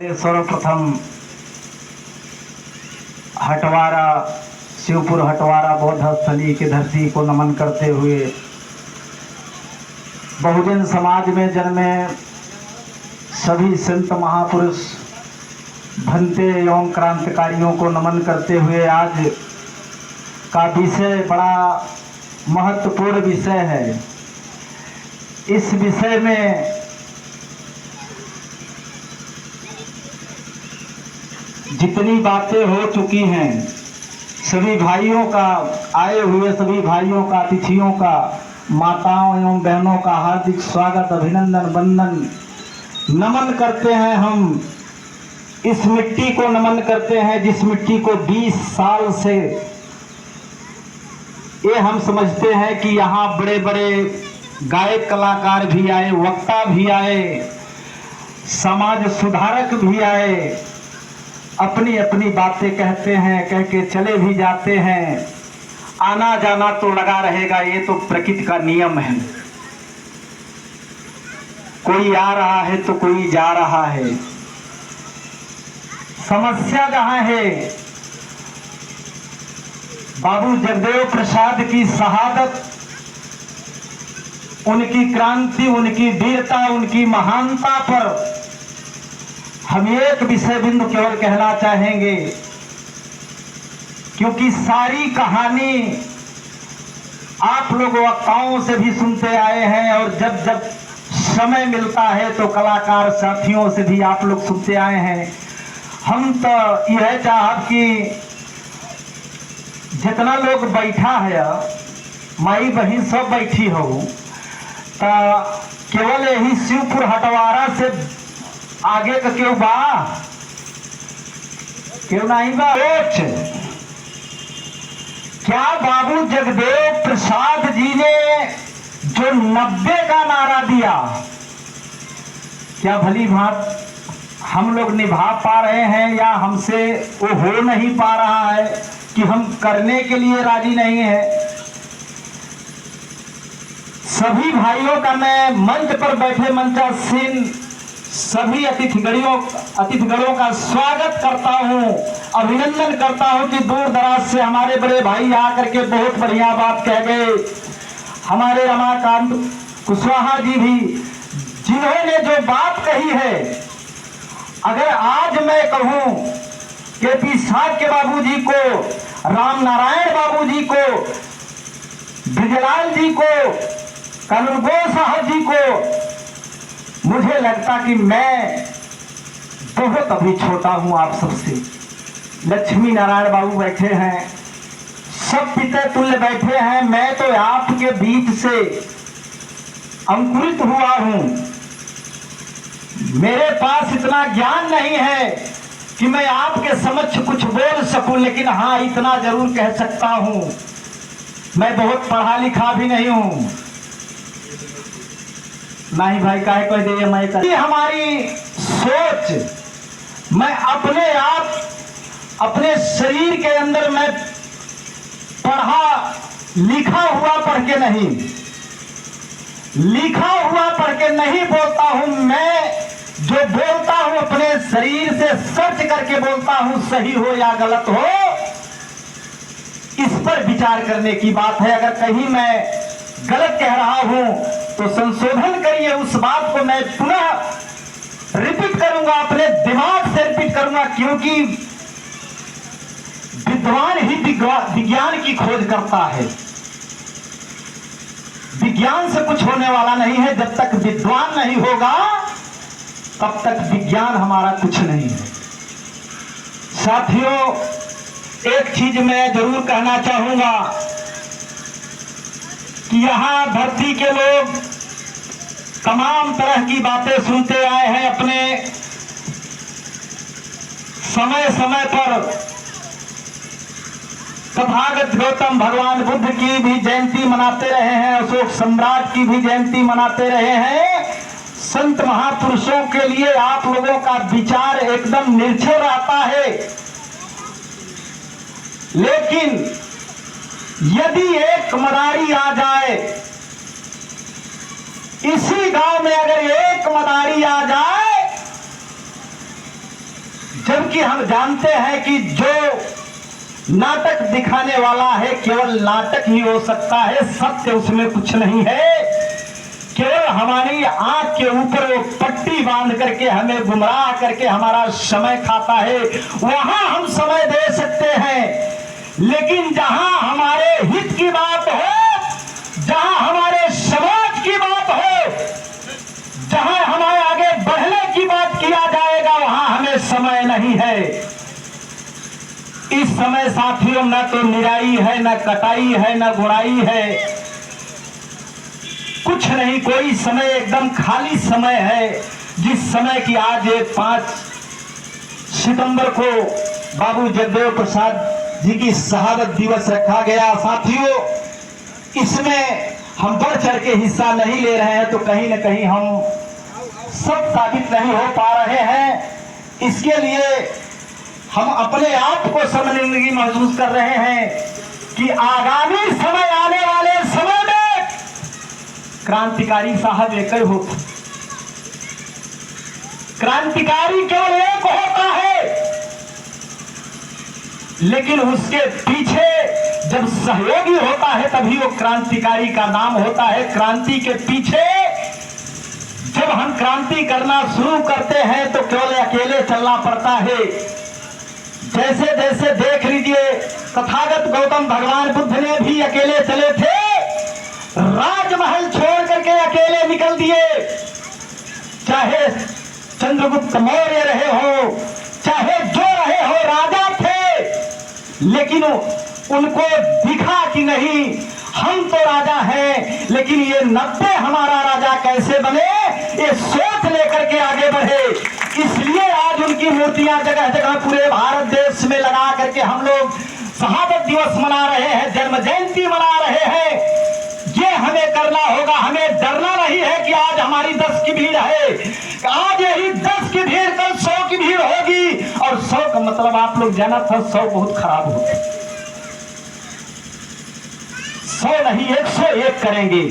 सर्वप्रथम हटवारा शिवपुर हटवारा बौद्ध स्थली की धरती को नमन करते हुए बहुजन समाज में जन्मे सभी संत महापुरुष भंते एवं क्रांतिकारियों को नमन करते हुए आज का विषय बड़ा महत्वपूर्ण विषय है। इस विषय में जितनी बातें हो चुकी हैं, सभी भाइयों का आए हुए सभी भाइयों का, अतिथियों का, माताओं एवं बहनों का हार्दिक स्वागत, अभिनंदन, वंदन, नमन करते हैं। हम इस मिट्टी को नमन करते हैं जिस मिट्टी को 20 साल से ये हम समझते हैं कि यहाँ बड़े बड़े गायक कलाकार भी आए, वक्ता भी आए, समाज सुधारक भी आए, अपनी अपनी बातें कहते हैं, कह के चले भी जाते हैं। आना जाना तो लगा रहेगा, ये तो प्रकृति का नियम है। कोई आ रहा है तो कोई जा रहा है। समस्या कहाँ है? बाबू जगदेव प्रसाद की शहादत, उनकी क्रांति, उनकी वीरता, उनकी महानता पर हम एक विषय बिंदु केवल कहना चाहेंगे, क्योंकि सारी कहानी आप लोग वक्ताओं से भी सुनते आए हैं और जब जब समय मिलता है तो कलाकार साथियों से भी आप लोग सुनते आए हैं। हम तो यह चाहब कि जितना लोग बैठा है, माई बहन सब बैठी हो, तो केवल यही शिवपुर हटवारा से आगे का क्यों बा, क्यों नहीं बा? क्या बाबू जगदेव प्रसाद जी ने जो 90 का नारा दिया, क्या भली भांत हम लोग निभा पा रहे हैं या हमसे वो हो नहीं पा रहा है कि हम करने के लिए राजी नहीं है? सभी भाइयों का मैं मंच पर बैठे मंचासीन सभी अतिथिगणों का स्वागत करता हूं, अभिनंदन करता हूं कि दूर दराज से हमारे बड़े भाई आकर के बहुत बढ़िया बात कह गए। हमारे रमाकांत कुशवाहा जी भी, जिन्होंने जो बात कही है, अगर आज मैं कहूं के पी साक्य बाबू जी को, राम नारायण बाबू जी को, ब्रिजलाल जी को, कानूनगो साहब जी को, मुझे लगता कि मैं बहुत अभी छोटा हूं आप सबसे। लक्ष्मी नारायण बाबू बैठे हैं, सब पिता तुल्य बैठे हैं, मैं तो आपके बीच से अंकुरित हुआ हूं। मेरे पास इतना ज्ञान नहीं है कि मैं आपके समक्ष कुछ बोल सकूं, लेकिन हाँ इतना जरूर कह सकता हूं, मैं बहुत पढ़ा लिखा भी नहीं हूं। नहीं भाई, काहे कोई दे मैं कर। हमारी सोच, मैं अपने आप अपने शरीर के अंदर मैं पढ़ा लिखा हुआ पढ़ के नहीं, लिखा हुआ पढ़ के नहीं बोलता हूं। मैं जो बोलता हूं अपने शरीर से सर्च करके बोलता हूं, सही हो या गलत हो, इस पर विचार करने की बात है। अगर कहीं मैं गलत कह रहा हूं तो संशोधन करिए, उस बात को मैं पुनः रिपीट करूंगा, अपने दिमाग से रिपीट करूंगा, क्योंकि विद्वान ही विज्ञान की खोज करता है। विज्ञान से कुछ होने वाला नहीं है। जब तक विद्वान नहीं होगा तब तक विज्ञान हमारा कुछ नहीं है। साथियों, एक चीज मैं जरूर कहना चाहूंगा कि यहाँ धरती के लोग तमाम तरह की बातें सुनते आए हैं। अपने समय समय पर तथागत गौतम भगवान बुद्ध की भी जयंती मनाते रहे हैं, अशोक सम्राट की भी जयंती मनाते रहे हैं। संत महापुरुषों के लिए आप लोगों का विचार एकदम निर्भर रहता है, लेकिन यदि एक मदारी आ जाए, इसी गांव में अगर एक मदारी आ जाए जबकि हम जानते हैं कि जो नाटक दिखाने वाला है केवल नाटक ही हो सकता है, सत्य उसमें कुछ नहीं है। केवल हमारी आंख के ऊपर वो पट्टी बांध करके हमें गुमराह करके हमारा समय खाता है। वहां हम समय दे सकते हैं, लेकिन जहां हमारे हित की बात हो, जहां हमारे समाज की बात हो, जहां हमारे आगे बढ़ने की बात किया जाएगा, वहां हमें समय नहीं है। इस समय साथियों न तो निराई है, न कटाई है, न गुड़ाई है, कुछ नहीं। कोई समय एकदम खाली समय है। जिस समय की आज 5 सितंबर को बाबू जगदेव प्रसाद जी की शहादत दिवस रखा गया। साथियों, इसमें हम बढ़ चढ़ के हिस्सा नहीं ले रहे हैं तो कहीं न कहीं हम सब साबित नहीं हो पा रहे हैं। इसके लिए हम अपने आप को शर्मिंदगी महसूस कर रहे हैं कि आगामी समय, आने वाले समय में क्रांतिकारी साहब एक ही होता। क्रांतिकारी केवल एक होता है, लेकिन उसके पीछे जब सहयोगी होता है तभी वो क्रांतिकारी का नाम होता है। क्रांति के पीछे जब हम क्रांति करना शुरू करते हैं तो केवल अकेले चलना पड़ता है। जैसे जैसे देख लीजिए, तथागत गौतम भगवान बुद्ध ने भी अकेले चले थे, राजमहल छोड़ करके अकेले निकल दिए। चाहे चंद्रगुप्त मौर्य रहे हो, चाहे जो रहे हो, राजा थे, लेकिन उनको दिखा कि नहीं हम तो राजा हैं, लेकिन ये 90 हमारा राजा कैसे बने, ये सोच लेकर के आगे बढ़े। इसलिए आज उनकी मूर्तियां जगह जगह पूरे भारत देश में लगा करके हम लोग शहादत दिवस मना रहे हैं, जन्म जयंती मना रहे हैं। ये हमें करना होगा। हमें डरना नहीं है कि आज हमारी 10 की भीड़ है, आज यही 10 की भीड़ कल 100 की भीड़ होगी। और 100 का मतलब आप लोग जाना था, 100 बहुत खराब होगा। 100 नहीं, 101 करेंगे,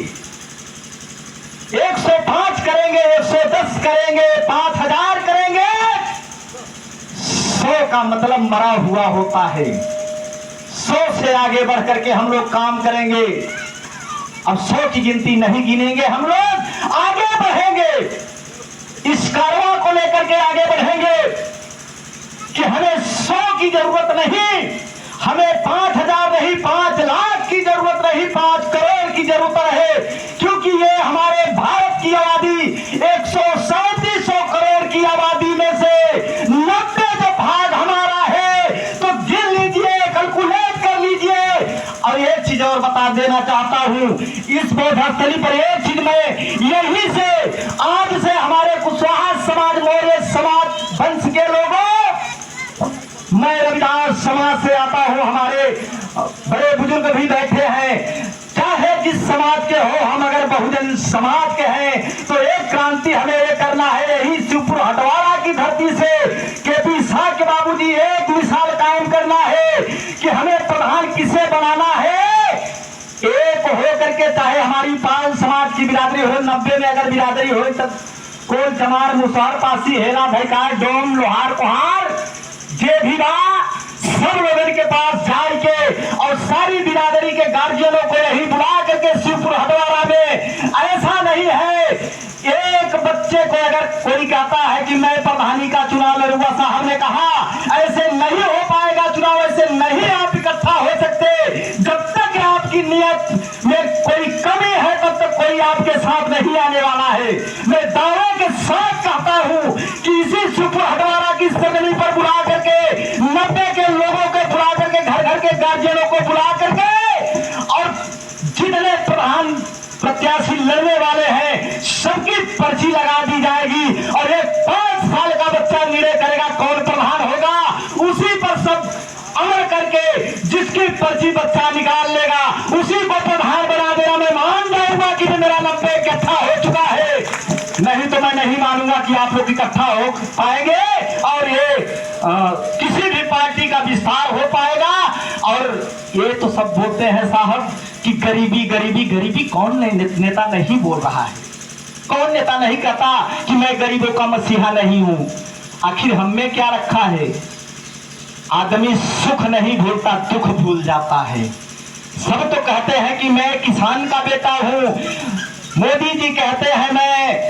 105 करेंगे, 110 करेंगे, 5000 करेंगे। 100 का मतलब मरा हुआ होता है। 100 से आगे बढ़ करके हम लोग काम करेंगे। अब 100 की गिनती नहीं गिनेंगे, हम लोग आगे बढ़ेंगे। इस कारवां को लेकर के आगे बढ़ेंगे कि हमें 100 की जरूरत नहीं, हमें 5000 नहीं, 5 लाख की जरूरत नहीं, 5 करोड़ की जरूरत है। क्योंकि ये हमारे भारत की आबादी 137 करोड़ की आबादी में से 90 जो भाग हमारा है, तो गिन लीजिए, कैलकुलेट कर लीजिए। और एक चीज और बता देना चाहता हूं, इस बौद्धस्थली पर एक चीज में, यही से आज से हमारे कुशवाहा समाज, मौर्य समाज वंश के लोगों, मैं रविदास समाज से आता हूं, हमारे बड़े बुजुर्ग भी बैठे हैं। चाहे जिस समाज के हो, हम अगर बहुजन समाज के हैं तो एक क्रांति हमें ये करना है। यही शिवपुर हटवाड़ा की धरती से केपी शाह के बाबूजी एक मिसाल कायम करना है कि हमें प्रधान किसे बनाना है। एक हो करके, चाहे हमारी पाल समाज की बिरादरी हो, 90 में अगर बिरादरी हो, तब कोल चमार मुसहर पासी हेला भैकार डोम लोहार कुहार जे भी बा, सब लोगों के पास जाके और सारी बिरादरी के गार्जियनों को यही बुला करके शिवपुर हटवाड़ा में, ऐसा नहीं है एक बच्चे को अगर कोई कहता है कि मैं प्रधानी का चुनाव लड़ूंगा, साहब ने कहा ऐसे नहीं हो पाएगा चुनाव, ऐसे नहीं आप इकट्ठा हो सकते। जब तक आपकी नियत में कोई कमी है तब तक कोई आपके साथ नहीं आने वाला है। मैं दावे के साथ कहता हूं कि इसी शिवपुर हटवाड़ा की सरजमी पर बुला करके 90 के लोगों को बुला करके, घर घर के गार्जियनों को बुला करके, और जितने प्रधान प्रत्याशी लड़ने वाले हैं सबकी पर्ची लगा दी जाएगी। और एक 5 साल का बच्चा निर्णय करेगा कौन प्रधान होगा, उसी पर सब अमल करके जिसकी पर्ची बच्चा निकाल लेगा उसी को प्रधान बना देना। मैं मान जाऊंगा कि मेरा 90 इकट्ठा हो चुका है, नहीं तो मैं नहीं मानूंगा कि आप लोग इकट्ठा हो पाएंगे और ये किसी भी पार्टी का विस्तार हो पाएगा। और ये तो सब बोलते हैं साहब कि गरीबी गरीबी गरीबी, कौन नेता नहीं बोल रहा है, कौन नेता नहीं कहता कि मैं गरीबों का मसीहा नहीं हूं। आखिर हम में क्या रखा है? आदमी सुख नहीं भूलता, दुख भूल जाता है। सब तो कहते हैं कि मैं किसान का बेटा हूं, मोदी जी कहते हैं मैं